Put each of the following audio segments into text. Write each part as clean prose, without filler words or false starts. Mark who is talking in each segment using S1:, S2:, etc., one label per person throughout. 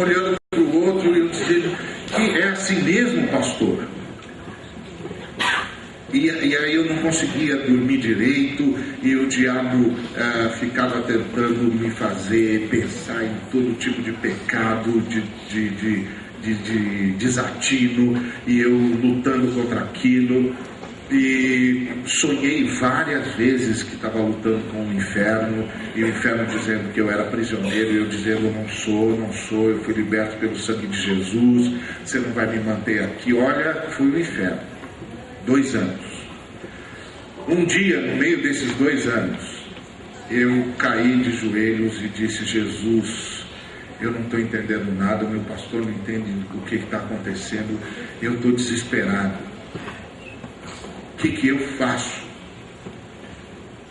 S1: olhando para o outro e eu dizendo que é assim mesmo, pastor. E aí eu não conseguia dormir direito e o diabo ficava tentando me fazer pensar em todo tipo de pecado, de desatino, e eu lutando contra aquilo. E sonhei várias vezes que estava lutando com o inferno, e o inferno dizendo que eu era prisioneiro, e eu dizendo: eu não sou, eu fui liberto pelo sangue de Jesus, você não vai me manter aqui. Olha, fui no inferno 2 anos. Um dia, no meio desses 2 anos, eu caí de joelhos e disse: Jesus, eu não estou entendendo nada, meu pastor não entende o que está acontecendo, eu estou desesperado, o que eu faço?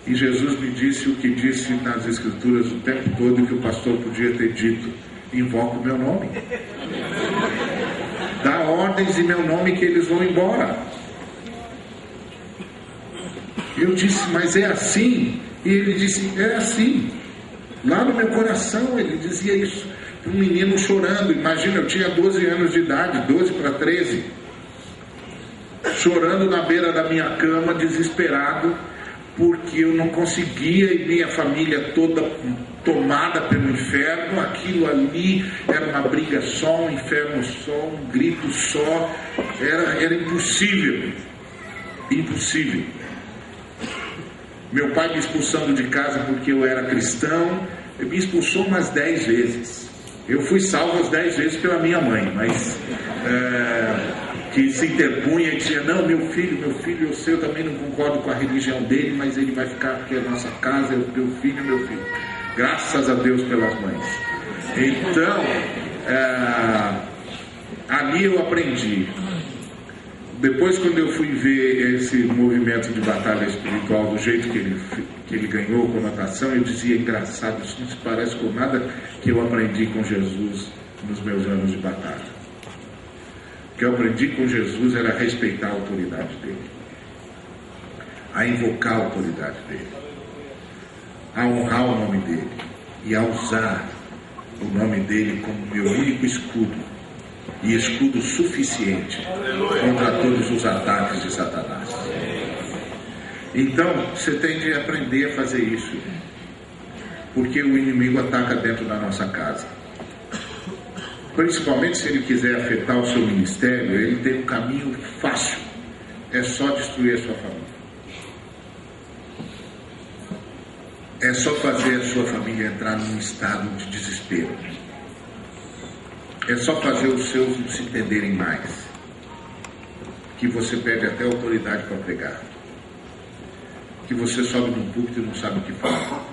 S1: E Jesus me disse o que disse nas Escrituras o tempo todo, que o pastor podia ter dito: invoca o meu nome, dá ordens em meu nome que eles vão embora. Eu disse: mas é assim? E ele disse: é assim. Lá no meu coração ele dizia isso. Um menino chorando, imagina, eu tinha 12 anos de idade, 12 para 13, chorando na beira da minha cama, desesperado, porque eu não conseguia, e minha família toda tomada pelo inferno. Aquilo ali era uma briga só, um inferno só, um grito só, era impossível. Meu pai me expulsando de casa porque eu era cristão, me expulsou umas 10 vezes. Eu fui salvo as 10 vezes pela minha mãe, mas que se interpunha e dizia: não, meu filho, eu sei, eu também não concordo com a religião dele, mas ele vai ficar aqui na nossa casa, meu filho. Graças a Deus pelas mães. Então, ali eu aprendi. Depois, quando eu fui ver esse movimento de batalha espiritual do jeito que ele ganhou conotação, eu dizia: engraçado, isso não se parece com nada que eu aprendi com Jesus nos meus anos de batalha. O que eu aprendi com Jesus era a respeitar a autoridade dele, a invocar a autoridade dele, a honrar o nome dele e a usar o nome dele como meu único escudo, e escudo suficiente contra todos os ataques de Satanás. Então, você tem de aprender a fazer isso, porque o inimigo ataca dentro da nossa casa. Principalmente se ele quiser afetar o seu ministério, ele tem um caminho fácil: é só destruir a sua família. É só fazer a sua família entrar num estado de desespero. É só fazer os seus não se entenderem mais, que você perde até autoridade para pregar, que você sobe num púlpito e não sabe o que fala,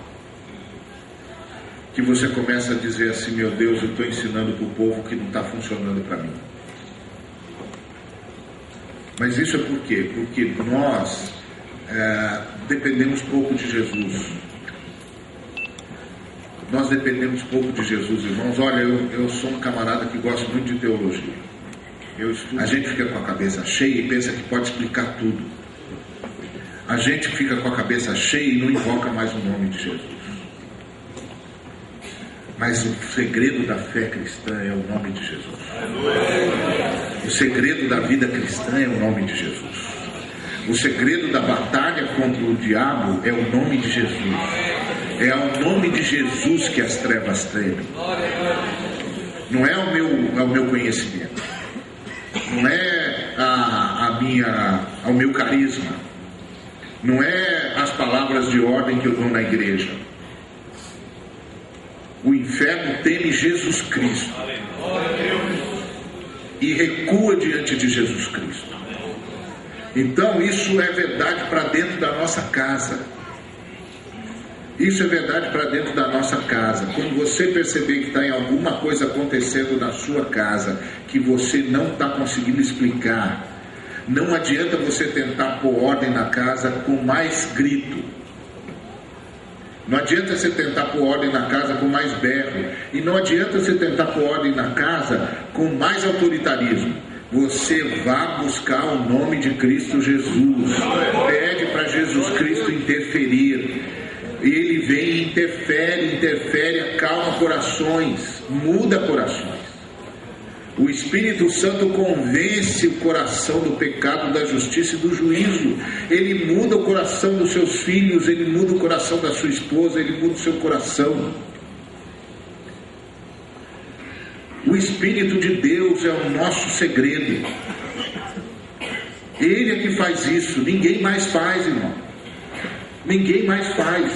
S1: que você começa a dizer assim: meu Deus, eu estou ensinando para o povo que não está funcionando para mim. Mas isso é por quê? Porque nós dependemos pouco de Jesus. Nós dependemos pouco de Jesus, irmãos. Olha, eu sou um camarada que gosta muito de teologia. A gente fica com a cabeça cheia e pensa que pode explicar tudo. A gente fica com a cabeça cheia e não invoca mais o nome de Jesus. Mas o segredo da fé cristã é o nome de Jesus. O segredo da vida cristã é o nome de Jesus. O segredo da batalha contra o diabo é o nome de Jesus. É ao nome de Jesus que as trevas tremem. Não é ao meu conhecimento, não é ao meu carisma, não é as palavras de ordem que eu dou na igreja. O inferno teme Jesus Cristo e recua diante de Jesus Cristo. Então isso é verdade para dentro da nossa casa. Isso é verdade para dentro da nossa casa. Quando você perceber que está em alguma coisa acontecendo na sua casa que você não está conseguindo explicar, não adianta você tentar pôr ordem na casa com mais grito. Não adianta você tentar pôr ordem na casa com mais berro. E não adianta você tentar pôr ordem na casa com mais autoritarismo. Você vá buscar o nome de Cristo Jesus. Pede para Jesus Cristo interferir. Ele vem e interfere, acalma corações, muda corações. O Espírito Santo convence o coração do pecado, da justiça e do juízo. Ele muda o coração dos seus filhos, ele muda o coração da sua esposa, ele muda o seu coração. O Espírito de Deus é o nosso segredo. Ele é que faz isso, ninguém mais faz, irmão. Ninguém mais faz.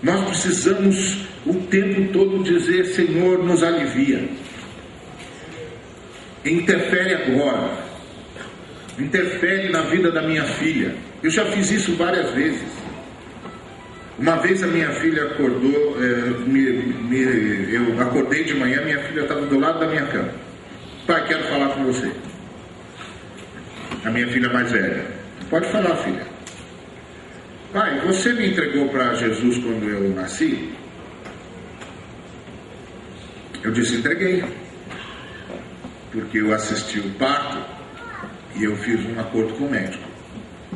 S1: Nós precisamos o tempo todo dizer: Senhor, nos alivia. Interfere agora. Interfere na vida da minha filha. Eu já fiz isso várias vezes. Uma vez a minha filha acordou, eu acordei de manhã, minha filha estava do lado da minha cama. Pai, quero falar com você. A minha filha mais velha. Pode falar, filha. Pai, você me entregou para Jesus quando eu nasci? Eu disse: entreguei. Porque eu assisti o parto e eu fiz um acordo com o médico.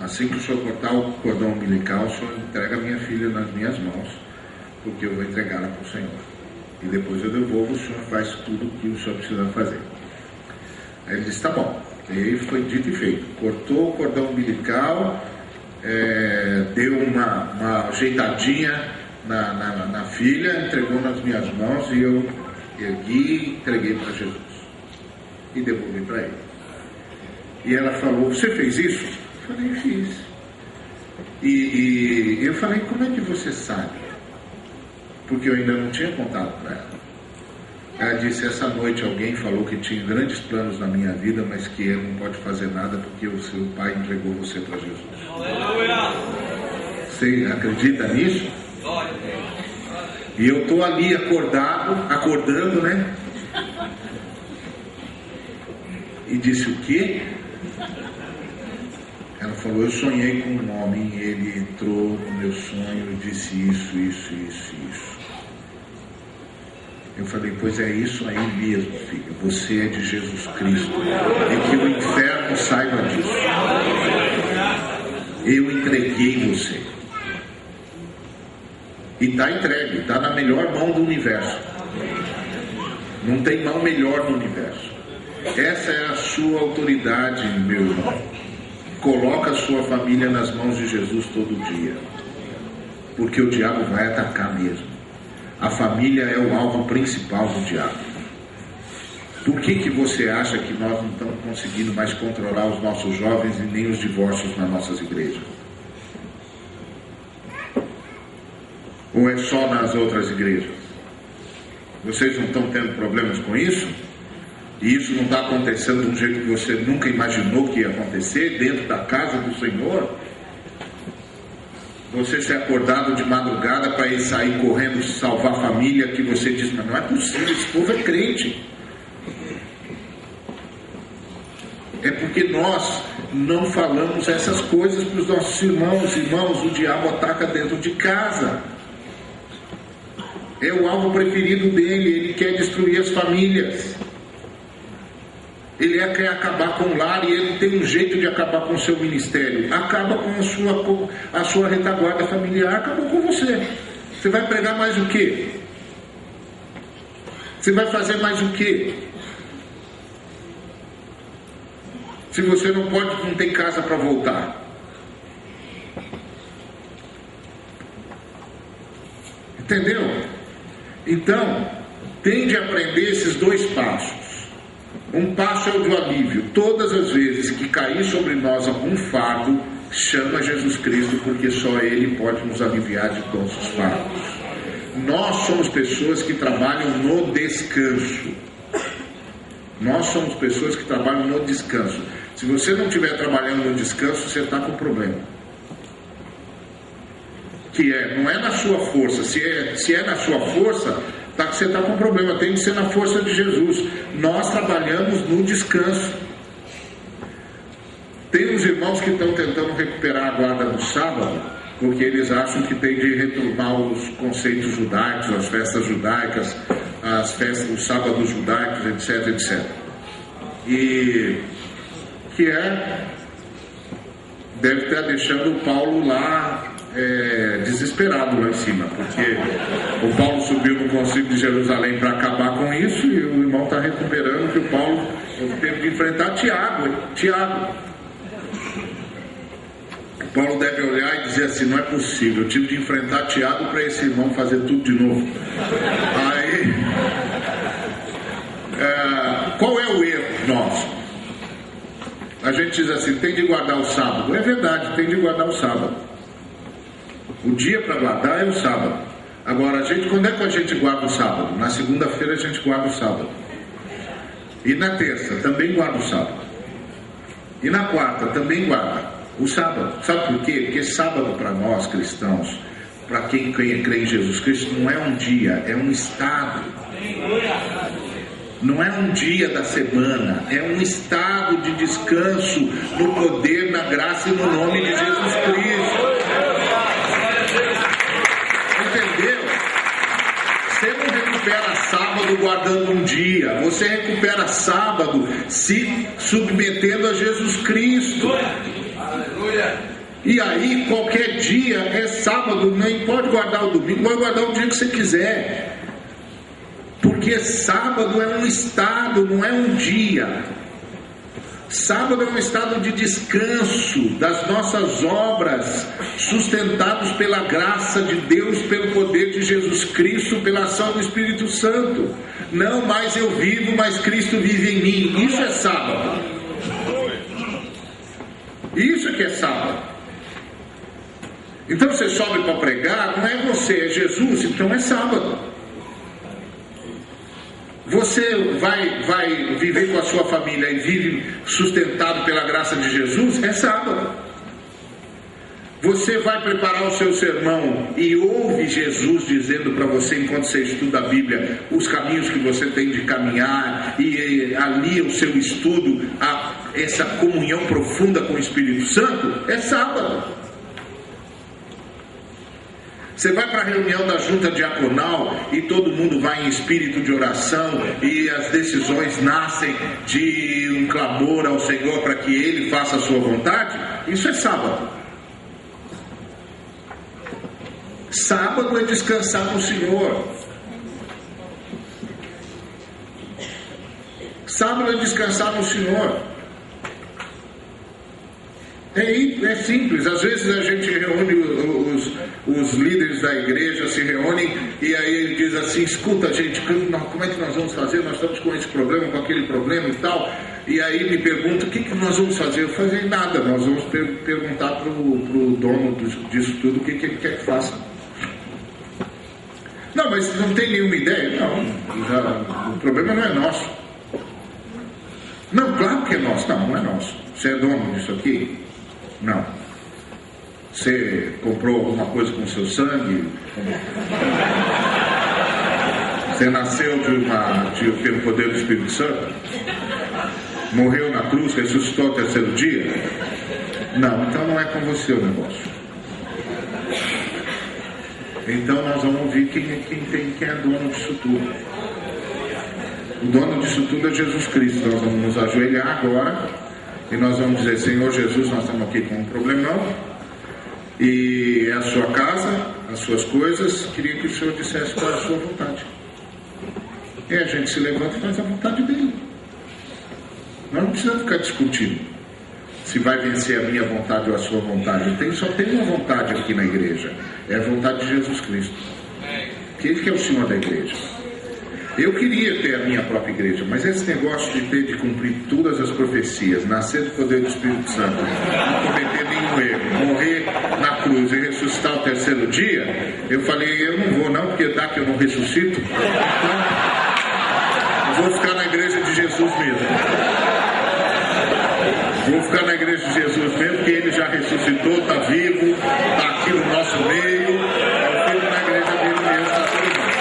S1: Assim que o senhor cortar o cordão umbilical, o senhor entrega a minha filha nas minhas mãos, porque eu vou entregá-la para o Senhor. E depois eu devolvo, o senhor faz tudo o que o senhor precisa fazer. Aí ele disse: tá bom. E aí foi dito e feito. Cortou o cordão umbilical, deu uma ajeitadinha na filha, entregou nas minhas mãos e eu ergui e entreguei para Jesus. E devolvi para ele. E ela falou: você fez isso? Eu falei: fiz. E eu falei: como é que você sabe? Porque eu ainda não tinha contado para ela. Ela disse: essa noite alguém falou que tinha grandes planos na minha vida, mas que ele não pode fazer nada porque o seu pai entregou você para Jesus. Aleluia! Você acredita nisso? E eu estou ali acordando, né? E disse: o quê? Ela falou: eu sonhei com um homem, ele entrou no meu sonho e disse isso. Eu falei: pois é isso aí mesmo, filho. Você é de Jesus Cristo. E que o inferno saiba disso. Eu entreguei você. E está entregue, está na melhor mão do universo. Não tem mão melhor no universo. Essa é a sua autoridade, meu irmão. Coloca a sua família nas mãos de Jesus todo dia. Porque o diabo vai atacar mesmo. A família é o alvo principal do diabo. Por que você acha que nós não estamos conseguindo mais controlar os nossos jovens e nem os divórcios nas nossas igrejas? Ou é só nas outras igrejas? Vocês não estão tendo problemas com isso? E isso não está acontecendo de um jeito que você nunca imaginou que ia acontecer dentro da casa do Senhor? Você ser acordado de madrugada para ir sair correndo salvar a família, que você diz: mas não é possível, esse povo é crente. É porque nós não falamos essas coisas para os nossos irmãos. Irmãos, o diabo ataca dentro de casa. É o alvo preferido dele, ele quer destruir as famílias. Ele quer acabar com o lar e ele tem um jeito de acabar com o seu ministério. Acaba com a sua retaguarda familiar, acabou com você. Você vai pregar mais o quê? Você vai fazer mais o quê? Se você não tem casa para voltar. Entendeu? Então, tem de aprender esses dois passos. Um passo é o do alívio. Todas as vezes que cair sobre nós algum fardo, chama Jesus Cristo, porque só Ele pode nos aliviar de todos os fardos. Nós somos pessoas que trabalham no descanso. Nós somos pessoas que trabalham no descanso. Se você não estiver trabalhando no descanso, você está com problema. Não é na sua força. Se é na sua força, você está com problema. Tem que ser na força de Jesus. Nós trabalhamos no descanso. Tem uns irmãos que estão tentando recuperar a guarda no sábado, porque eles acham que tem de retomar os conceitos judaicos, as festas judaicas, as festas, os sábados judaicos, etc. E que deve estar deixando o Paulo lá desesperado lá em cima, porque o Paulo subiu no concílio de Jerusalém para acabar com isso, e o irmão enfrentar Tiago, hein? Tiago. Paulo deve olhar e dizer assim: não é possível, eu tive de enfrentar Tiago para esse irmão fazer tudo de novo. Aí, qual é o erro nosso? A gente diz assim: tem de guardar o sábado. É verdade, tem de guardar o sábado. O dia para guardar é o sábado. Agora, quando é que a gente guarda o sábado? Na segunda-feira a gente guarda o sábado. E na terça também guarda o sábado. E na quarta também guarda o sábado. Sabe por quê? Porque sábado para nós cristãos, para quem crê em Jesus Cristo, não é um dia, é um estado. Não é um dia da semana, é um estado de descanso no poder, na graça e no nome de Jesus Cristo. Entendeu? Você não recupera sábado guardando um dia, você recupera sábado se submetendo a Jesus Cristo. E aí qualquer dia é sábado, nem pode guardar o domingo, pode guardar o dia que você quiser. Porque sábado é um estado, não é um dia. Sábado é um estado de descanso das nossas obras, sustentados pela graça de Deus, pelo poder de Jesus Cristo, pela ação do Espírito Santo. Não mais eu vivo, mas Cristo vive em mim. Isso é sábado. Isso que é sábado. Então você sobe para pregar, não é você, é Jesus, então é sábado. Você vai viver com a sua família e vive sustentado pela graça de Jesus, é sábado. Você vai preparar o seu sermão e ouve Jesus dizendo para você, enquanto você estuda a Bíblia, os caminhos que você tem de caminhar, e ali o seu estudo, essa comunhão profunda com o Espírito Santo, é sábado. Você vai para a reunião da junta diaconal e todo mundo vai em espírito de oração e as decisões nascem de um clamor ao Senhor para que Ele faça a sua vontade. Isso é sábado. Sábado é descansar no Senhor. Sábado é descansar no Senhor. É simples. Às vezes a gente reúne, os líderes da igreja se reúnem e aí ele diz assim: escuta gente, como é que nós vamos fazer? Nós estamos com esse problema, com aquele problema e tal. E aí me pergunta: o que nós vamos fazer? Eu falei: nada, nós vamos perguntar para o dono disso tudo o que ele quer que faça. Não, mas não tem nenhuma ideia? Não, o problema não é nosso. Não, claro que é nosso. Não é nosso. Você é dono disso aqui? Não. Você comprou alguma coisa com seu sangue? Você nasceu pelo poder do Espírito Santo? Morreu na cruz, ressuscitou ao terceiro dia? Não, então não é com você o negócio. Então nós vamos ouvir quem é dono disso tudo. O dono disso tudo é Jesus Cristo. Nós vamos nos ajoelhar agora e nós vamos dizer: Senhor Jesus, nós estamos aqui com um problemão e é a sua casa, as suas coisas, queria que o Senhor dissesse qual é a sua vontade. E a gente se levanta e faz a vontade dele. Nós não precisamos ficar discutindo se vai vencer a minha vontade ou a sua vontade. Só tem uma vontade aqui na igreja, é a vontade de Jesus Cristo, que Ele que é o Senhor da igreja. Eu queria ter a minha própria igreja, mas esse negócio de ter de cumprir todas as profecias, nascer do poder do Espírito Santo, não cometer nenhum erro, morrer na cruz e ressuscitar ao terceiro dia, eu falei: eu não vou não, porque dá que eu não ressuscito, então eu vou ficar na igreja de Jesus mesmo. Vou ficar na igreja de Jesus mesmo, porque Ele já ressuscitou, está vivo, está aqui no nosso meio, eu fico na igreja dele mesmo, está tudo bem.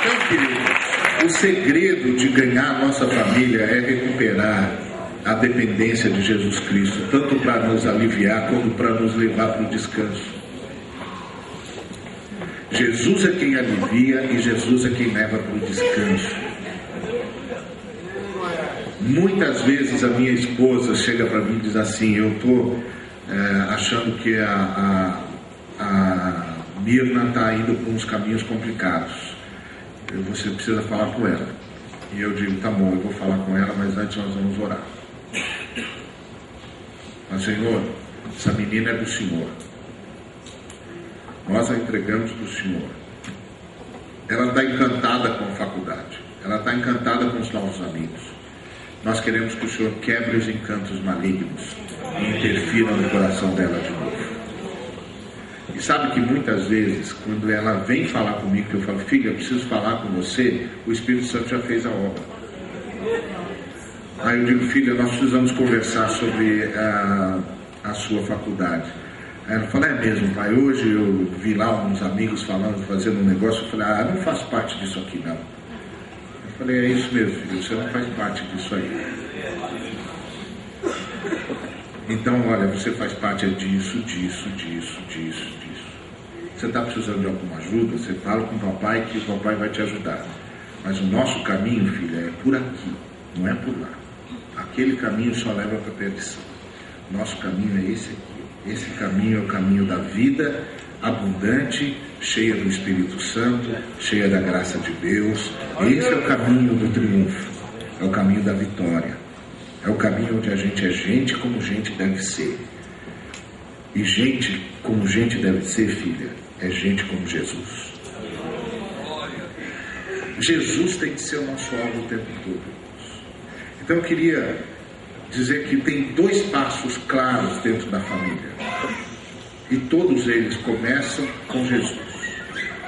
S1: Então, queridos, o segredo de ganhar a nossa família é recuperar a dependência de Jesus Cristo, tanto para nos aliviar quanto para nos levar para o descanso. Jesus é quem alivia e Jesus é quem leva para o descanso. Muitas vezes a minha esposa chega para mim e diz assim: eu estou achando que a Mirna está indo por uns caminhos complicados. você precisa falar com ela. E eu digo, tá bom, eu vou falar com ela, mas antes nós vamos orar. Mas, Senhor, essa menina é do Senhor. Nós a entregamos para o Senhor. Ela está encantada com a faculdade. Ela está encantada com os novos amigos. Nós queremos que o Senhor quebre os encantos malignos e interfira no coração dela de novo. E sabe que muitas vezes, quando ela vem falar comigo, que eu falo, filha, eu preciso falar com você, o Espírito Santo já fez a obra. Aí eu digo, filha, nós precisamos conversar sobre a sua faculdade. Aí ela fala, é mesmo, pai, hoje eu vi lá uns amigos falando, fazendo um negócio, eu falei, não faço parte disso aqui não. Eu falei, é isso mesmo, filho, você não faz parte disso aí. Então, olha, você faz parte disso. Você está precisando de alguma ajuda, você fala com o papai que o papai vai te ajudar. Mas o nosso caminho, filha, é por aqui, não é por lá. Aquele caminho só leva para a perdição. Nosso caminho é esse aqui. Esse caminho é o caminho da vida abundante, cheia do Espírito Santo, cheia da graça de Deus. Esse é o caminho do triunfo, é o caminho da vitória. É o caminho onde a gente é gente como gente deve ser. E gente como gente deve ser, filha, é gente como Jesus. Jesus tem que ser o nosso alvo o tempo todo. Então eu queria dizer que tem 2 passos claros dentro da família. E todos eles começam com Jesus.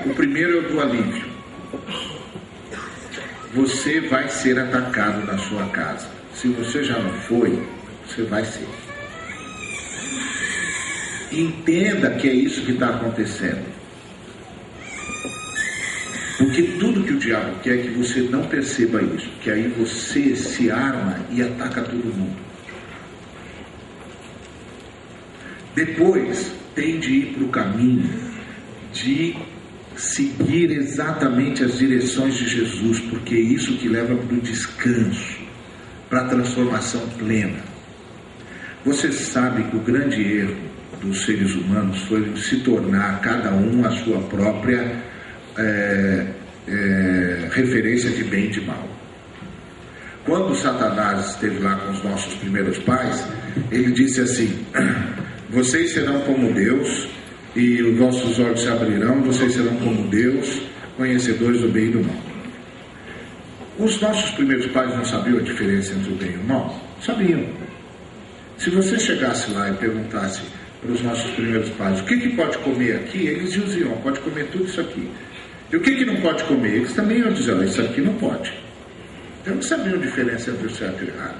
S1: O primeiro é o do alívio. Você vai ser atacado na sua casa. Se você já não foi, você vai ser. Entenda que é isso que está acontecendo. Porque tudo que o diabo quer é que você não perceba isso. Que aí você se arma e ataca todo mundo. Depois tem de ir para o caminho de seguir exatamente as direções de Jesus. Porque é isso que leva para o descanso, para a transformação plena. Você sabe que o grande erro dos seres humanos foi se tornar cada um a sua própria referência de bem e de mal. Quando Satanás esteve lá com os nossos primeiros pais, ele disse assim: vocês serão como Deus, e os vossos olhos se abrirão, vocês serão como Deus, conhecedores do bem e do mal. Os nossos primeiros pais não sabiam a diferença entre o bem e o mal? Sabiam. Se você chegasse lá e perguntasse para os nossos primeiros pais o que pode comer aqui, eles diziam, pode comer tudo isso aqui. E o que não pode comer? Eles também iam dizer, isso aqui não pode. Então eles sabiam a diferença entre o certo e o errado.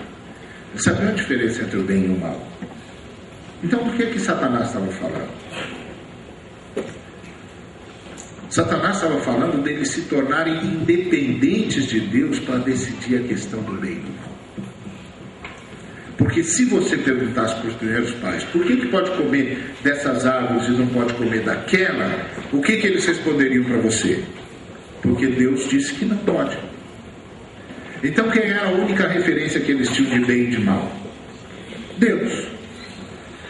S1: Eles sabiam a diferença entre o bem e o mal. Então por que Satanás estava falando? Satanás estava falando deles se tornarem independentes de Deus para decidir a questão do bem e do mal. Porque se você perguntasse para os primeiros pais por que pode comer dessas árvores e não pode comer daquela, o que eles responderiam para você? Porque Deus disse que não pode. Então quem era a única referência que eles tinham de bem e de mal? Deus.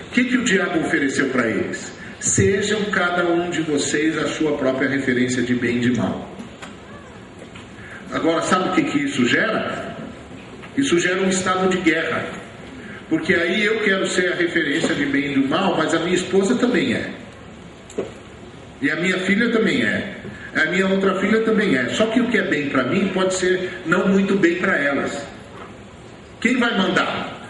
S1: O que o diabo ofereceu para eles? Sejam cada um de vocês a sua própria referência de bem e de mal. Agora, sabe o que isso gera? Isso gera um estado de guerra. Porque aí eu quero ser a referência de bem e do mal, mas a minha esposa também é. E a minha filha também é. A minha outra filha também é. Só que o que é bem para mim pode ser não muito bem para elas. Quem vai mandar?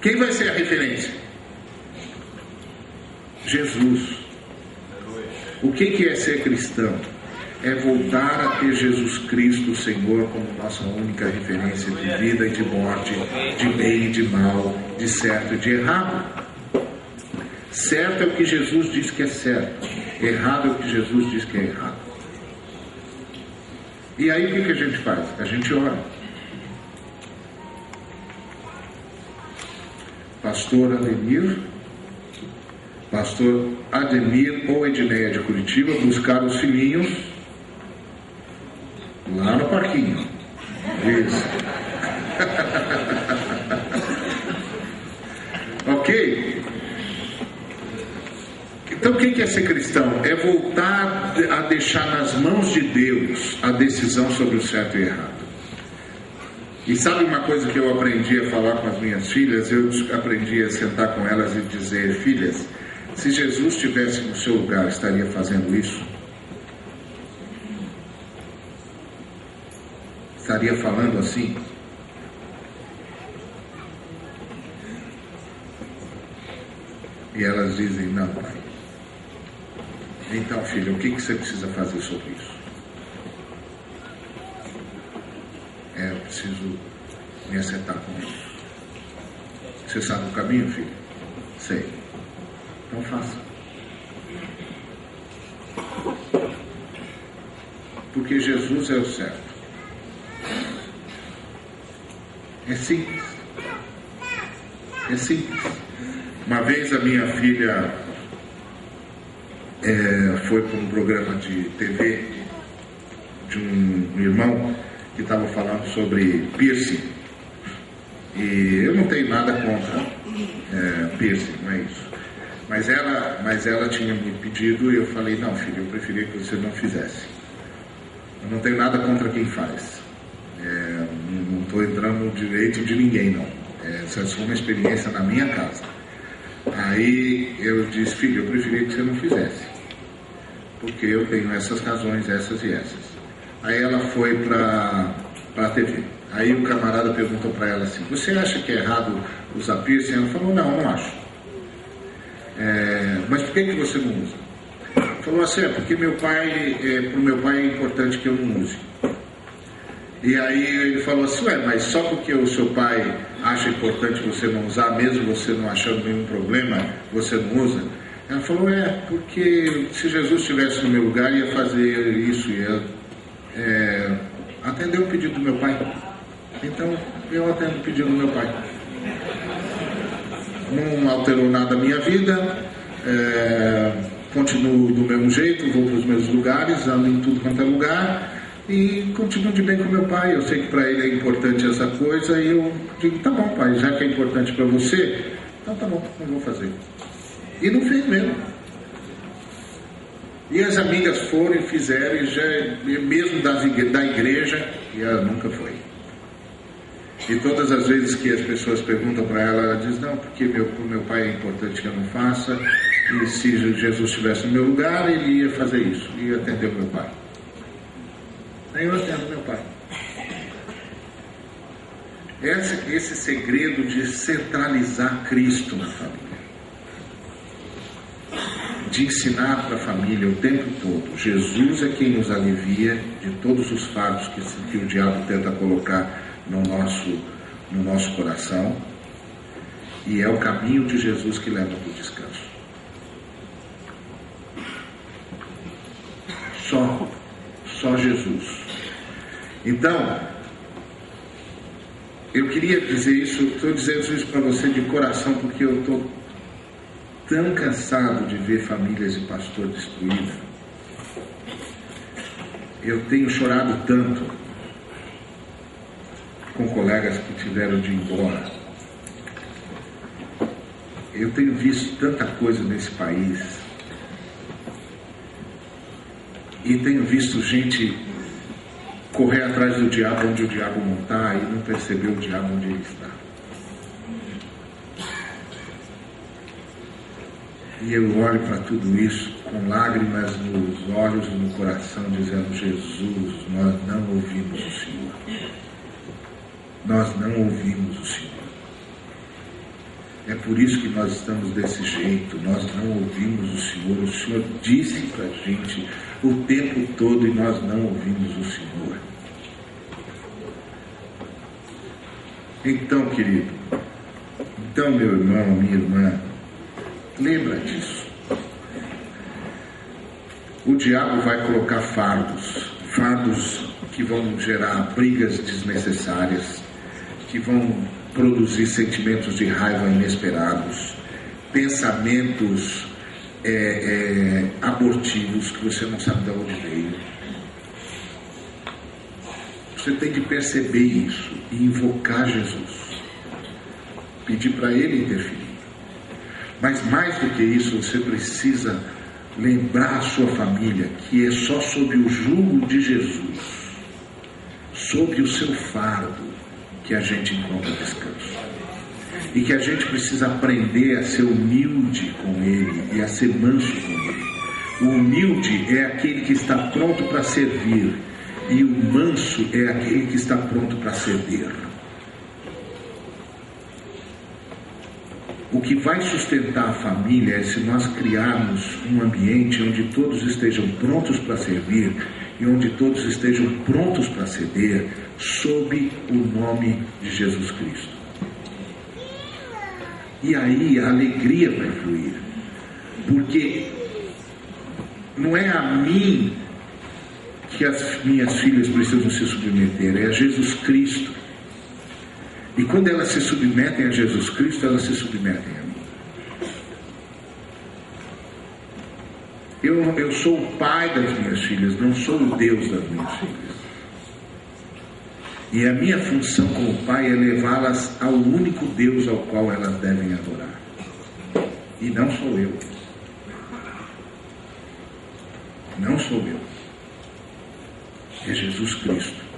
S1: Quem vai ser a referência? Jesus. O que é ser cristão? É voltar a ter Jesus Cristo, o Senhor, como nossa única referência de vida e de morte, de bem e de mal, de certo e de errado. Certo é o que Jesus diz que é certo, errado é o que Jesus diz que é errado. E aí o que a gente faz? A gente ora. Pastor Ademir ou Edneia de Curitiba buscaram os filhinhos lá no parquinho. Isso. Ok? Então, o que é ser cristão? É voltar a deixar nas mãos de Deus a decisão sobre o certo e errado. E sabe uma coisa que eu aprendi a falar com as minhas filhas? Eu aprendi a sentar com elas e dizer: filhas, se Jesus estivesse no seu lugar, estaria fazendo isso? Estaria falando assim? E elas dizem: não, pai. Então, filha, o que você precisa fazer sobre isso? Eu preciso me acertar com isso. Você sabe o caminho, filho? Sei. Então faça. Porque Jesus é o certo. É simples. É simples. Uma vez a minha filha foi para um programa de TV de um irmão que estava falando sobre piercing. E eu não tenho nada contra piercing, não é isso. Mas ela tinha me pedido e eu falei: não, filho, eu preferia que você não fizesse. Eu não tenho nada contra quem faz. Não estou entrando no direito de ninguém, não. Essa é só uma experiência na minha casa. Aí eu disse: filho, eu preferia que você não fizesse, porque eu tenho essas razões, essas e essas. Aí ela foi para a TV. Aí o camarada perguntou para ela assim: você acha que é errado usar piercing? Ela falou: não acho. Mas por que você não usa? Falou assim: porque para o meu pai é importante que eu não use. E aí ele falou assim: mas só porque o seu pai acha importante você não usar, mesmo você não achando nenhum problema, você não usa? Ela falou: porque se Jesus estivesse no meu lugar, ia fazer isso, ia atender o pedido do meu pai. Então eu atendo o pedido do meu pai. Não alterou nada a minha vida, continuo do mesmo jeito, vou para os mesmos lugares, ando em tudo quanto é lugar e continuo de bem com meu pai. Eu sei que para ele é importante essa coisa e eu digo: tá bom, pai, já que é importante para você, então tá bom, não vou fazer. E não fez mesmo. E as amigas foram e fizeram, e já, mesmo da igreja, e ela nunca foi. E todas as vezes que as pessoas perguntam para ela, ela diz: não, porque meu pai é importante que eu não faça, e se Jesus estivesse no meu lugar, ele ia fazer isso, ia atender o meu pai. Aí eu atendo meu pai. Esse segredo de centralizar Cristo na família, de ensinar para a família o tempo todo: Jesus é quem nos alivia de todos os fardos que o diabo tenta colocar no nosso coração, e é o caminho de Jesus que leva para o descanso. Só Jesus. Então, eu queria dizer isso, estou dizendo isso para você de coração, porque eu estou tão cansado de ver famílias de pastor destruídas. Eu tenho chorado tanto com colegas que tiveram de ir embora. Eu tenho visto tanta coisa nesse país e tenho visto gente correr atrás do diabo onde o diabo não está e não perceber o diabo onde ele está. E eu olho para tudo isso com lágrimas nos olhos e no coração, dizendo: Jesus, nós não ouvimos o Senhor. Nós não ouvimos o Senhor. É por isso que nós estamos desse jeito. Nós não ouvimos o Senhor. O Senhor disse para a gente o tempo todo e nós não ouvimos o Senhor. Então, querido, meu irmão, minha irmã, lembra disso. O diabo vai colocar fardos que vão gerar brigas desnecessárias, que vão produzir sentimentos de raiva inesperados, pensamentos abortivos que você não sabe de onde veio. Você tem que perceber isso e invocar Jesus, pedir para Ele interferir. Mas mais do que isso, você precisa lembrar a sua família que é só sob o jugo de Jesus, sob o seu fardo, que a gente encontra descanso. E que a gente precisa aprender a ser humilde com Ele e a ser manso com Ele. O humilde é aquele que está pronto para servir, e o manso é aquele que está pronto para ceder. O que vai sustentar a família é se nós criarmos um ambiente onde todos estejam prontos para servir e onde todos estejam prontos para ceder, sob o nome de Jesus Cristo. E aí a alegria vai fluir, porque não é a mim que as minhas filhas precisam se submeter, é a Jesus Cristo. E quando elas se submetem a Jesus Cristo, elas se submetem a mim. Eu sou o pai das minhas filhas, não sou o Deus das minhas filhas. E a minha função como pai é levá-las ao único Deus ao qual elas devem adorar. E não sou eu. Não sou eu. É Jesus Cristo.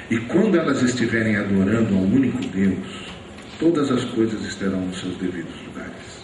S1: E quando elas estiverem adorando ao único Deus, todas as coisas estarão nos seus devidos lugares.